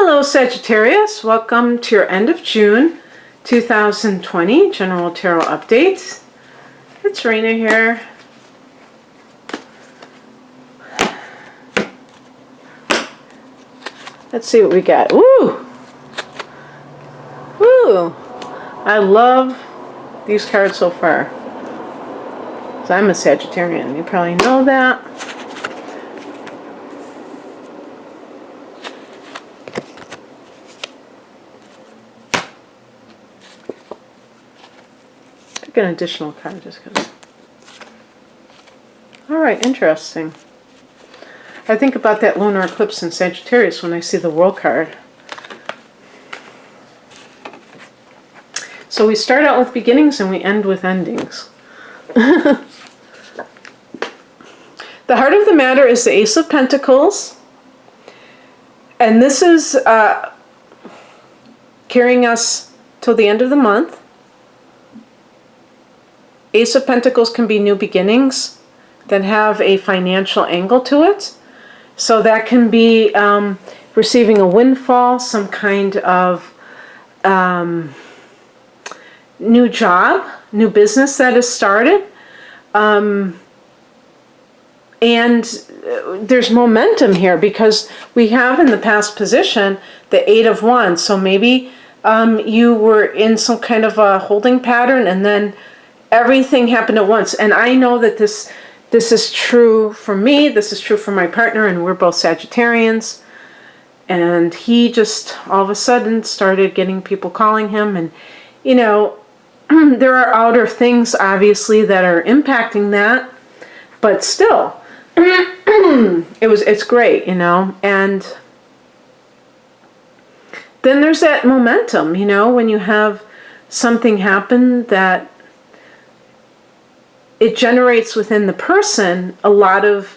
Hello Sagittarius, welcome to your end of June 2020 General Tarot Updates. It's Raina here. Let's see what we got. Woo! Woo! I love these cards so far. So I'm a Sagittarian, you probably know that. An additional card just because. Alright, interesting. I think about that lunar eclipse in Sagittarius when I see the World card. So we start out with beginnings and we end with endings. The heart of the matter is the Ace of Pentacles. And this is carrying us till the end of the month. Ace of Pentacles can be new beginnings that have a financial angle to it. So that can be receiving a windfall, some kind of new job, new business that is started. And there's momentum here because we have in the past position the Eight of Wands. So maybe you were in some kind of a holding pattern and then everything happened at once. And I know that this is true for me, this is true for my partner, and we're both Sagittarians. And he just all of a sudden started getting people calling him. And, you know, there are outer things, obviously, that are impacting that. But still, it's great, you know. And then there's that momentum, you know, when you have something happen that it generates within the person a lot of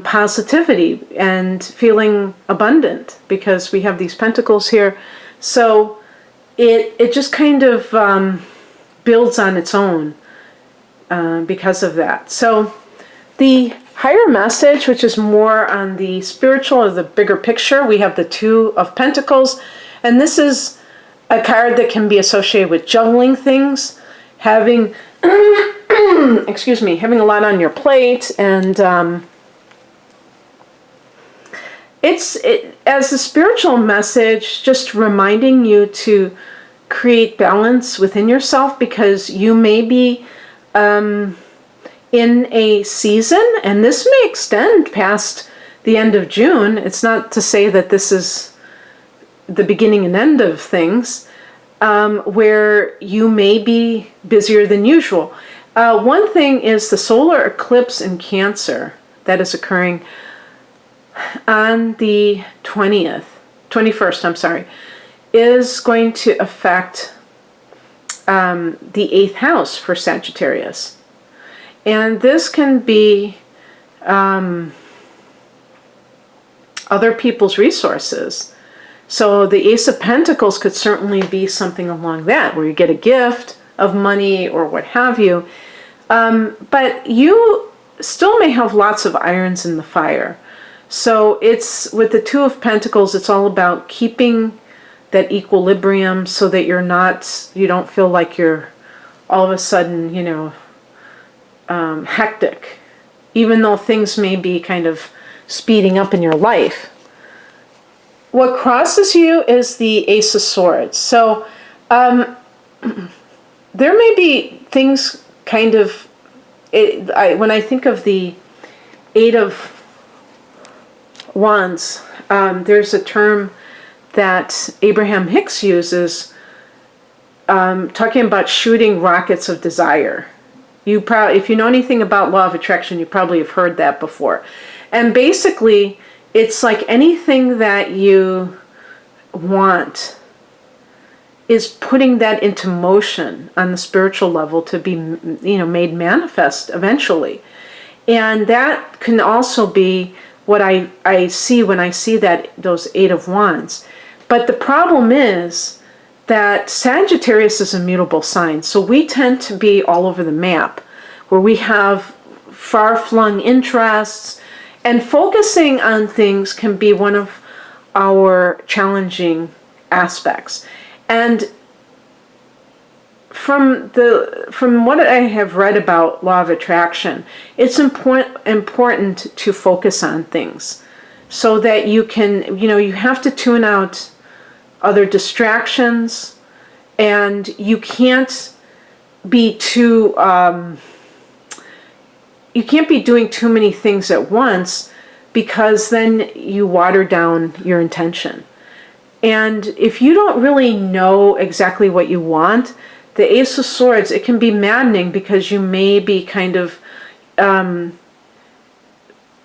positivity and feeling abundant because we have these pentacles here. So it just kind of builds on its own because of that. So the higher message, which is more on the spiritual or the bigger picture, we have the Two of Pentacles. And this is a card that can be associated with juggling things, having excuse me, having a lot on your plate, and as a spiritual message, just reminding you to create balance within yourself because you may be in a season, and this may extend past the end of June. It's not to say that this is the beginning and end of things, where you may be busier than usual. One thing is the solar eclipse in Cancer that is occurring on the 21st, is going to affect the 8th house for Sagittarius. And this can be other people's resources. So the Ace of Pentacles could certainly be something along that, where you get a gift of money or what have you. But you still may have lots of irons in the fire. So it's with the Two of Pentacles, it's all about keeping that equilibrium so that you don't feel like you're all of a sudden, you know, hectic, even though things may be kind of speeding up in your life. What crosses you is the Ace of Swords. So there may be things kind of, when I think of the Eight of Wands, there's a term that Abraham Hicks uses, talking about shooting rockets of desire. If you know anything about law of attraction, you probably have heard that before. And basically, it's like anything that you want is putting that into motion on the spiritual level to be, you know, made manifest eventually. And that can also be what I see when I see those Eight of Wands. But the problem is that Sagittarius is a mutable sign. So we tend to be all over the map, where we have far-flung interests, and focusing on things can be one of our challenging aspects. And from what I have read about law of attraction, it's important to focus on things so that you can, you have to tune out other distractions, and you can't be too, you can't be doing too many things at once, because then you water down your intention. And if you don't really know exactly what you want, the Ace of Swords, it can be maddening, because you may be kind of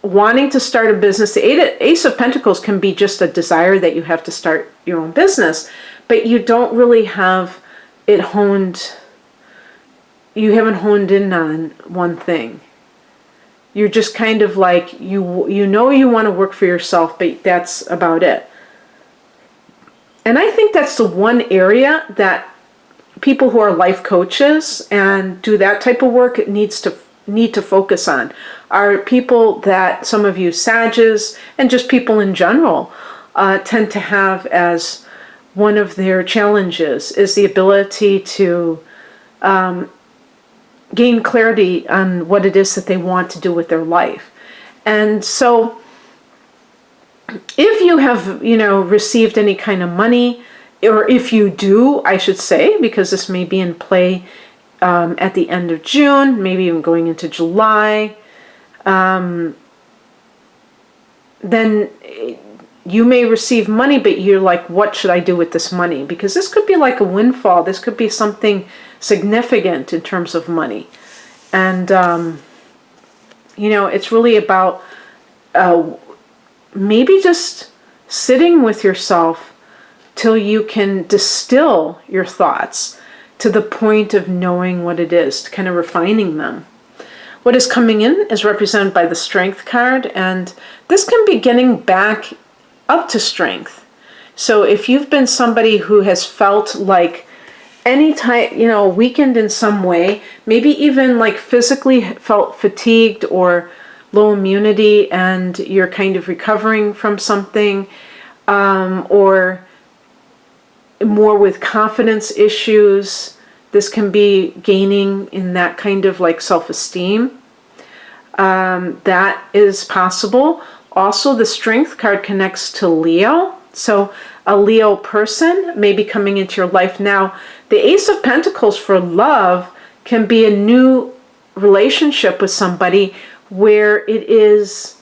wanting to start a business. The Ace of Pentacles can be just a desire that you have to start your own business, but you don't really have it honed. You haven't honed in on one thing. You're just kind of like, you want to work for yourself, but that's about it. And I think that's the one area that people who are life coaches and do that type of work need to focus on, are people that some of you Sages and just people in general tend to have as one of their challenges, is the ability to gain clarity on what it is that they want to do with their life. And so if you have, received any kind of money, or if you do, I should say, because this may be in play at the end of June, maybe even going into July, then you may receive money, but you're like, what should I do with this money? Because this could be like a windfall. This could be something significant in terms of money. And, it's really about maybe just sitting with yourself till you can distill your thoughts to the point of knowing what it is, kind of refining them. What is coming in is represented by the Strength card, and this can be getting back up to strength. So if you've been somebody who has felt like any type, weakened in some way, maybe even like physically felt fatigued or low immunity, and you're kind of recovering from something, or more with confidence issues, this can be gaining in that kind of like self-esteem. That is possible. Also, the Strength card connects to Leo. So a Leo person may be coming into your life. Now, the Ace of Pentacles for love can be a new relationship with somebody where it is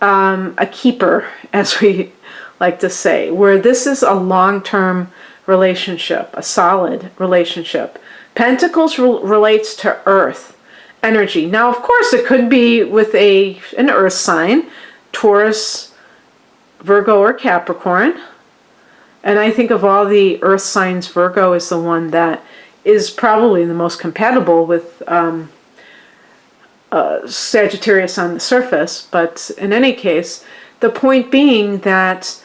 a keeper, as we like to say, where this is a long-term relationship, a solid relationship. Pentacles relates to earth energy. Now, of course, it could be with an earth sign, Taurus, Virgo, or Capricorn. And I think of all the earth signs, Virgo is the one that is probably the most compatible with Sagittarius on the surface. But in any case, the point being that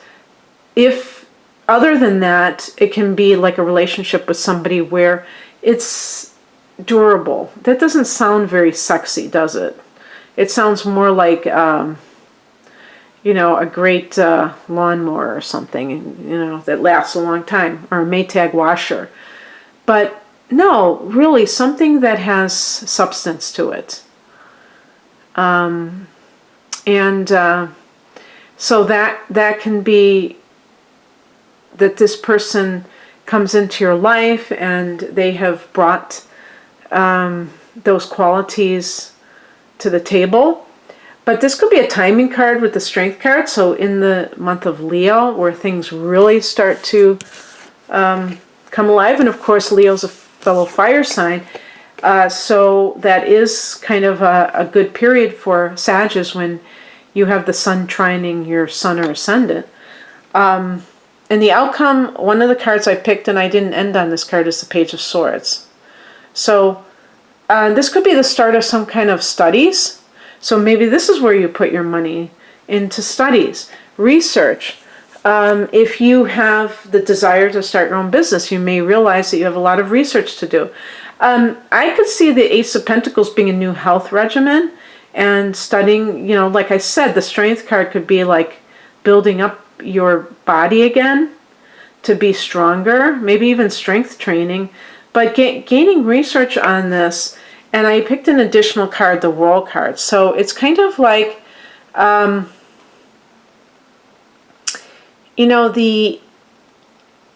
if, other than that, it can be like a relationship with somebody where it's durable. That doesn't sound very sexy, does it? It sounds more like, a great lawnmower or something, that lasts a long time, or a Maytag washer. But no, really something that has substance to it. So that can be that this person comes into your life and they have brought those qualities to the table. But this could be a timing card with the Strength card. So in the month of Leo, where things really start to come alive. And of course, Leo's a fellow fire sign. So that is kind of a good period for Sagittarius when you have the sun trining your sun or ascendant. And the outcome, one of the cards I picked, and I didn't end on this card, is the Page of Swords. So this could be the start of some kind of studies. So maybe this is where you put your money, into studies, research. If you have the desire to start your own business, you may realize that you have a lot of research to do. I could see the Ace of Pentacles being a new health regimen and studying, like I said, the Strength card could be like building up your body again, to be stronger, maybe even strength training. But gaining research on this, and I picked an additional card, the World card. So it's kind of like, you know, the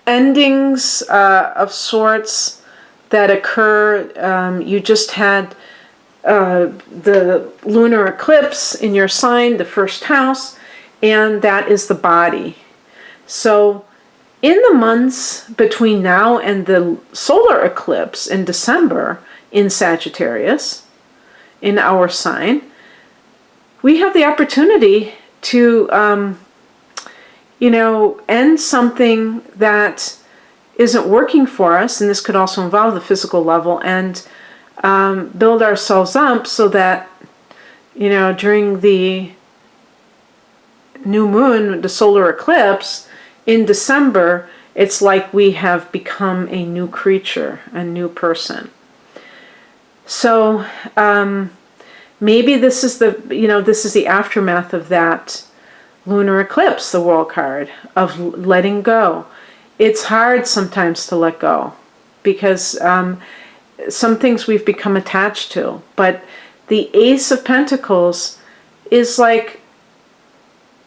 endings of sorts that occur. You just had the lunar eclipse in your sign, the first house, and that is the body. So in the months between now and the solar eclipse in December in Sagittarius, in our sign, we have the opportunity to you know, end something that isn't working for us, and this could also involve the physical level, and build ourselves up so that, you know, during the new moon, the solar eclipse in December, it's like we have become a new creature, a new person. So maybe this is the, you know, this is the aftermath of that lunar eclipse, the World card, of letting go. It's hard sometimes to let go because some things we've become attached to. But the Ace of Pentacles is like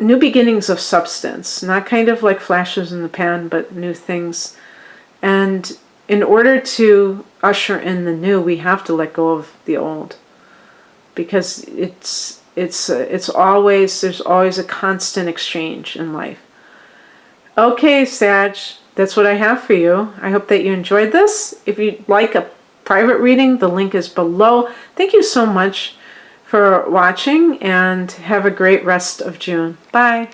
new beginnings of substance, not kind of like flashes in the pan, but new things. And in order to usher in the new, we have to let go of the old, because it's always, there's always a constant exchange in life. Okay, Sag, that's what I have for you. I hope that you enjoyed this. If you'd like a private reading, the link is below. Thank you so much for watching, and have a great rest of June. Bye.